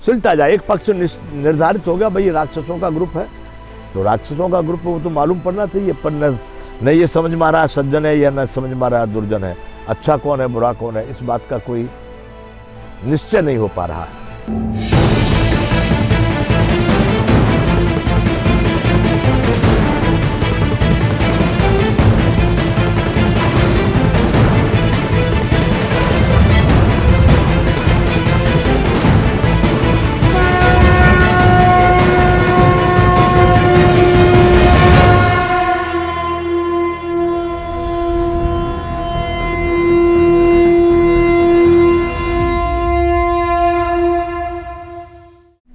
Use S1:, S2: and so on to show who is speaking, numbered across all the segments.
S1: सिलता जाए। एक पक्ष निर्धारित हो गया भाई ये राक्षसों का ग्रुप है, तो राक्षसों का ग्रुप वो तो मालूम पड़ना चाहिए, पर न ये समझ में आ रहा है सज्जन है या न समझ में आ रहा है दुर्जन है, अच्छा कौन है बुरा कौन है, इस बात का कोई निश्चय नहीं हो पा रहा है।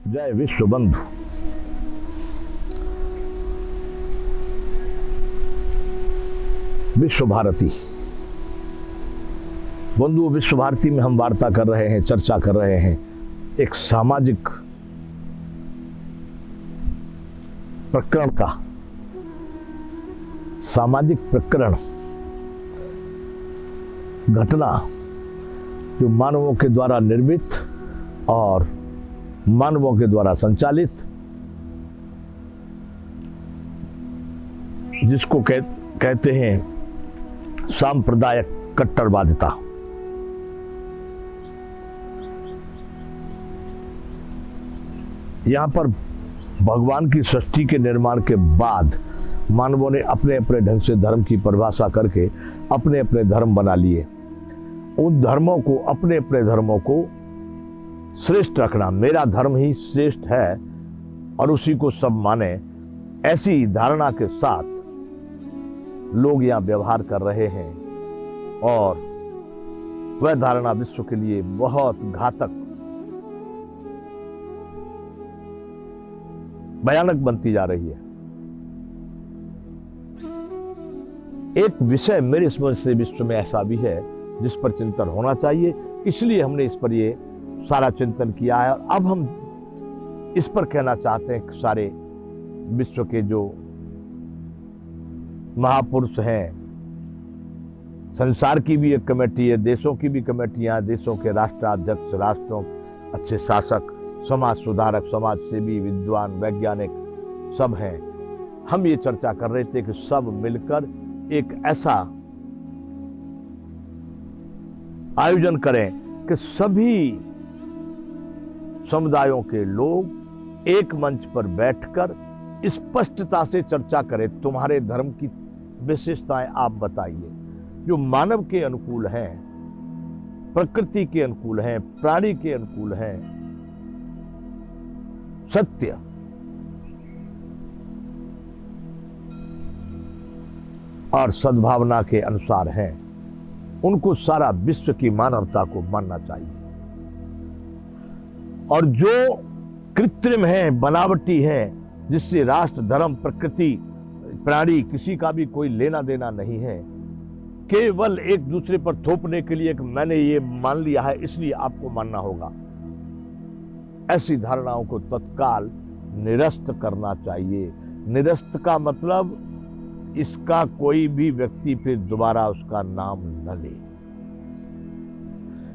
S1: जय विश्व बंधु। विश्व भारती बंधु, विश्व भारती में हम वार्ता कर रहे हैं, चर्चा कर रहे हैं एक सामाजिक प्रकरण का, सामाजिक प्रकरण, घटना जो मानवों के द्वारा निर्मित और मानवों के द्वारा संचालित, जिसको कहते हैं सांप्रदायिक कट्टरवादिता। यहां पर भगवान की सृष्टि के निर्माण के बाद मानवों ने अपने अपने ढंग से धर्म की परिभाषा करके अपने अपने धर्म बना लिए। उन धर्मों को, अपने अपने धर्मों को श्रेष्ठ रखना, मेरा धर्म ही श्रेष्ठ है और उसी को सब माने, ऐसी धारणा के साथ लोग यहां व्यवहार कर रहे हैं और वह धारणा विश्व के लिए बहुत घातक, भयानक बनती जा रही है। एक विषय मेरे समझ से विश्व में ऐसा भी है जिस पर चिंतन होना चाहिए, इसलिए हमने इस पर ये सारा चिंतन किया है। और अब हम इस पर कहना चाहते हैं कि सारे विश्व के जो महापुरुष हैं, संसार की भी एक कमेटी है, देशों की भी कमेटियां, देशों के राष्ट्राध्यक्ष, राष्ट्रों अच्छे शासक, समाज सुधारक, समाज सेवी, विद्वान, वैज्ञानिक सब हैं। हम ये चर्चा कर रहे थे कि सब मिलकर एक ऐसा आयोजन करें कि सभी समुदायों के लोग एक मंच पर बैठकर स्पष्टता से चर्चा करें। तुम्हारे धर्म की विशेषताएं आप बताइए जो मानव के अनुकूल हैं, प्रकृति के अनुकूल हैं, प्राणी के अनुकूल हैं, सत्य और सद्भावना के अनुसार हैं। उनको सारा विश्व की मानवता को मानना चाहिए। और जो कृत्रिम है, बनावटी है, जिससे राष्ट्र, धर्म, प्रकृति, प्राणी किसी का भी कोई लेना देना नहीं है, केवल एक दूसरे पर थोपने के लिए कि मैंने ये मान लिया है इसलिए आपको मानना होगा, ऐसी धारणाओं को तत्काल निरस्त करना चाहिए। निरस्त का मतलब इसका कोई भी व्यक्ति फिर दोबारा उसका नाम न ले,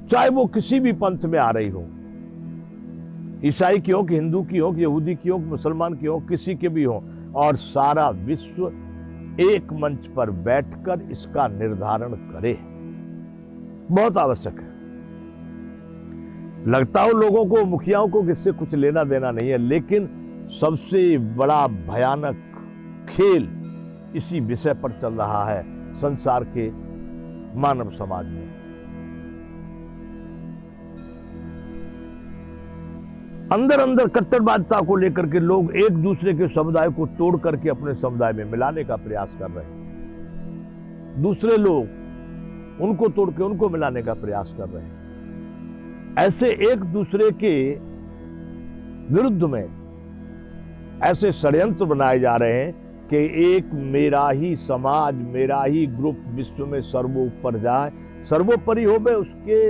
S1: चाहे वो किसी भी पंथ में आ रही हो, ईसाई की हो कि हिंदू की हो कि यहूदी की हो कि मुसलमान की हो, किसी के भी हो, और सारा विश्व एक मंच पर बैठकर इसका निर्धारण करे, बहुत आवश्यक है। लगता हो लोगों को, मुखियाओं को किससे कुछ लेना देना नहीं है, लेकिन सबसे बड़ा भयानक खेल इसी विषय पर चल रहा है संसार के मानव समाज में। अंदर अंदर कट्टरवादिता को लेकर के लोग एक दूसरे के समुदाय को तोड़ करके अपने समुदाय में मिलाने का प्रयास कर रहे हैं, दूसरे लोग उनको तोड़ के उनको मिलाने का प्रयास कर रहे हैं। ऐसे एक दूसरे के विरुद्ध में ऐसे षड्यंत्र बनाए जा रहे हैं कि एक मेरा ही समाज, मेरा ही ग्रुप विश्व में सर्वोपर जाए, सर्वोपरि हो बे, उसके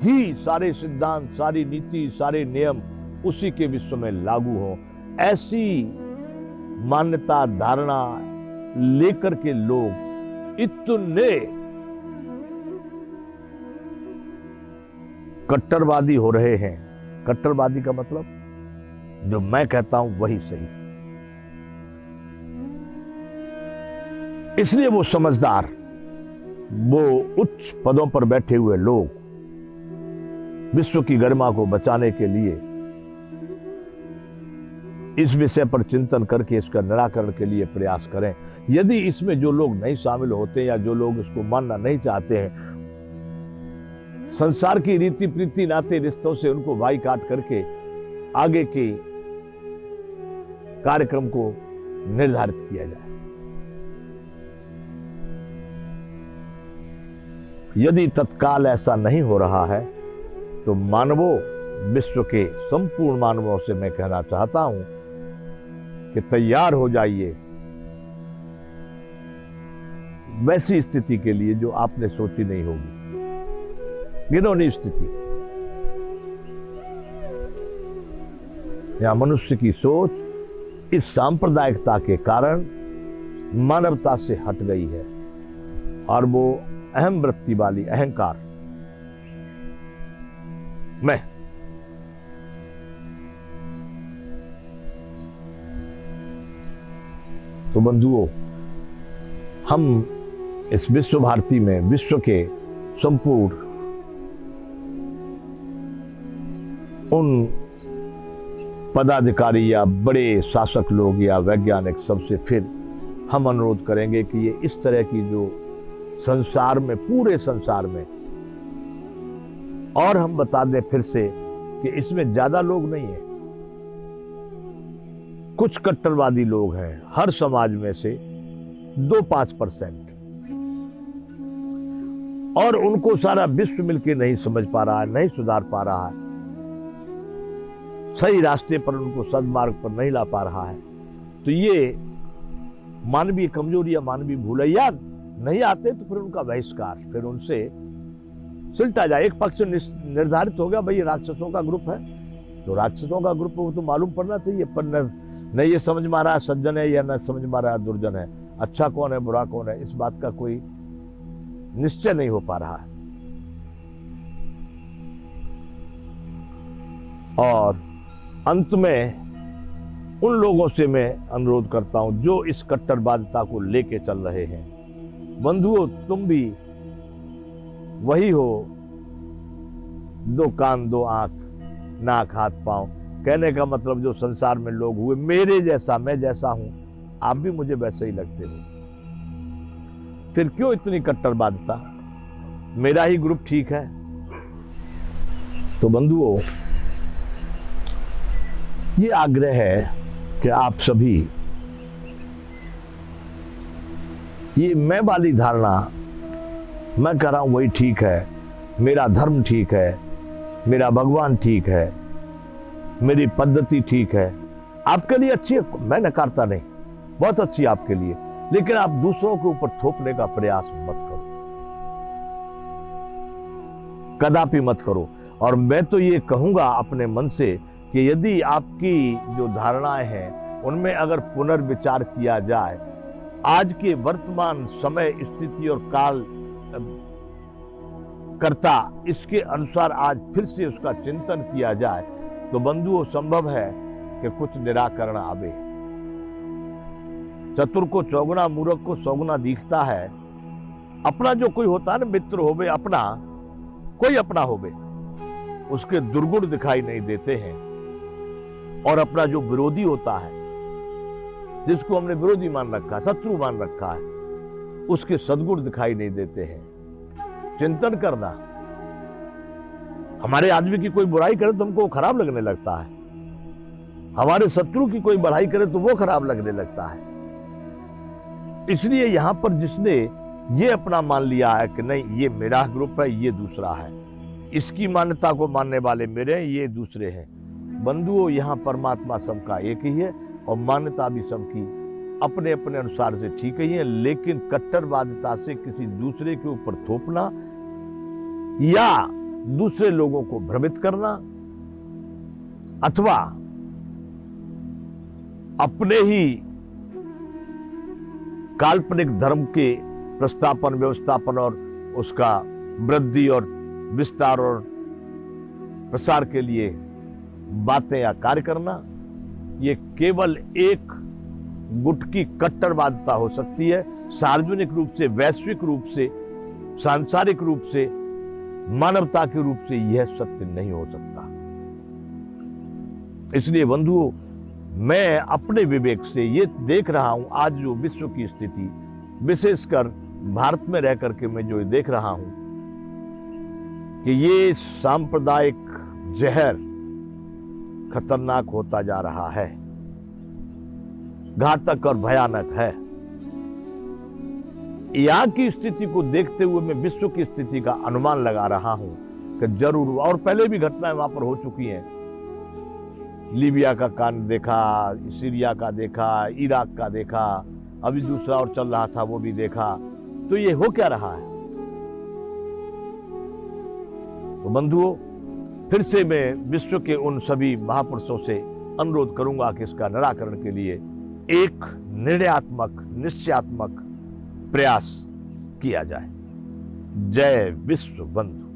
S1: ही सारे सिद्धांत, सारी नीति, सारे नियम उसी के विश्व में लागू हो, ऐसी मान्यता, धारणा लेकर के लोग इतने कट्टरवादी हो रहे हैं कट्टरवादी का मतलब जो मैं कहता हूं वही सही। इसलिए वो समझदार, वो उच्च पदों पर बैठे हुए लोग विश्व की गरिमा को बचाने के लिए इस विषय पर चिंतन करके इसका निराकरण के लिए प्रयास करें। यदि इसमें जो लोग नहीं शामिल होते या जो लोग इसको मानना नहीं चाहते हैं, संसार की रीति प्रीति नाते रिश्तों से उनको बाईकाट करके आगे के कार्यक्रम को निर्धारित किया जाए। यदि तत्काल ऐसा नहीं हो रहा है तो मानवों, विश्व के संपूर्ण मानवों से मैं कहना चाहता हूं कि तैयार हो जाइए वैसी स्थिति के लिए जो आपने सोची नहीं होगी, घिनौनी स्थिति। या मनुष्य की सोच इस सांप्रदायिकता के कारण मानवता से हट गई है और वो अहम वृत्ति वाली अहंकार, मैं, तो बंधुओं, हम इस विश्व भारती में विश्व के संपूर्ण उन पदाधिकारी या बड़े शासक लोग या वैज्ञानिक सबसे फिर हम अनुरोध करेंगे कि ये इस तरह की जो संसार में, पूरे संसार में, और हम बता दें फिर से कि इसमें ज्यादा लोग नहीं है, कुछ कट्टरवादी लोग हैं हर समाज में से 2-5%, और उनको सारा विश्व मिलकर नहीं समझ पा रहा है, नहीं सुधार पा रहा है, सही रास्ते पर उनको सद्मार्ग पर नहीं ला पा रहा है। तो ये मानवीय कमजोरी या मानवीय भूल है, या नहीं आते तो फिर उनका बहिष्कार, फिर उनसे सिलटा जाए। एक पक्ष निर्धारित हो गया, भाई ये राक्षसों का ग्रुप है, तो राक्षसों का ग्रुप वो तो मालूम पड़ना चाहिए, पर न ये समझ में आ रहा है सज्जन है या न समझ में आ रहा है दुर्जन है, अच्छा कौन है बुरा कौन है, इस बात का कोई निश्चय नहीं हो पा रहा है। और अंत में उन लोगों से मैं अनुरोध करता हूं जो इस कट्टरवादिता को लेके चल रहे हैं, बंधुओं तुम भी वही हो, 2 कान 2 आंख नाक हाथ पांव, कहने का मतलब जो संसार में लोग हुए मेरे जैसा, मैं जैसा हूं, आप भी मुझे वैसे ही लगते हो, फिर क्यों इतनी कट्टरवादिता, मेरा ही ग्रुप ठीक है। तो बंधुओं, ये आग्रह है कि आप सभी ये मैं वाली धारणा, मैं कह रहा हूं वही ठीक है, मेरा धर्म ठीक है, मेरा भगवान ठीक है, मेरी पद्धति ठीक है, आपके लिए अच्छी है, मैं नकारता नहीं, बहुत अच्छी आपके लिए, लेकिन आप दूसरों के ऊपर थोपने का प्रयास मत करो, कदापि मत करो। और मैं तो ये कहूंगा अपने मन से कि यदि आपकी जो धारणाएं हैं उनमें अगर पुनर्विचार किया जाए, आज के वर्तमान समय स्थिति और काल करता इसके अनुसार आज फिर से उसका चिंतन किया जाए, तो बंधुओं संभव है कि कुछ निराकरण आवे। चतुर को चौगुना, मूर्ख को सौगुना दिखता है। अपना जो कोई होता है ना, मित्र होवे अपना, कोई अपना होवे, उसके दुर्गुण दिखाई नहीं देते हैं, और अपना जो विरोधी होता है, जिसको हमने विरोधी मान रखा है, शत्रु मान रखा है, उसके सद्गुण दिखाई नहीं देते हैं। चिंतन करना, हमारे आदमी की कोई बुराई करे तो हमको खराब लगने लगता है, हमारे शत्रु की कोई बढ़ाई करे तो वो खराब लगने लगता है। इसलिए यहां पर जिसने ये अपना मान लिया है कि नहीं ये मेरा ग्रुप है, ये दूसरा है, इसकी मान्यता को मानने वाले मेरे हैं, ये दूसरे हैं, बंधुओं यहाँ परमात्मा सबका एक ही है और मान्यता भी सबकी अपने अपने अनुसार से ठीक ही है। लेकिन कट्टरवादिता से किसी दूसरे के ऊपर थोपना या दूसरे लोगों को भ्रमित करना अथवा अपने ही काल्पनिक धर्म के प्रस्थापन, व्यवस्थापन और उसका वृद्धि और विस्तार और प्रसार के लिए बातें या कार्य करना, ये केवल एक गुट की कट्टरवादिता हो सकती है। सार्वजनिक रूप से, वैश्विक रूप से, सांसारिक रूप से, मानवता के रूप से यह सत्य नहीं हो सकता। इसलिए बंधुओं, मैं अपने विवेक से ये देख रहा हूं, आज जो विश्व की स्थिति, विशेषकर भारत में रह करके मैं जो देख रहा हूं कि ये सांप्रदायिक जहर खतरनाक होता जा रहा है, घातक और भयानक है। यहां की स्थिति को देखते हुए मैं विश्व की स्थिति का अनुमान लगा रहा हूं कि जरूर, और पहले भी घटनाएं वहां पर हो चुकी हैं। लीबिया का कांड देखा, सीरिया का देखा, इराक का देखा, अभी दूसरा और चल रहा था वो भी देखा। तो ये हो क्या रहा है? तो बंधुओं, फिर से मैं विश्व के उन सभी महापुरुषों से अनुरोध करूंगा कि इसका निराकरण के लिए एक निर्णयात्मक, निश्चयात्मक प्रयास किया जाए। जय विश्व बंधु।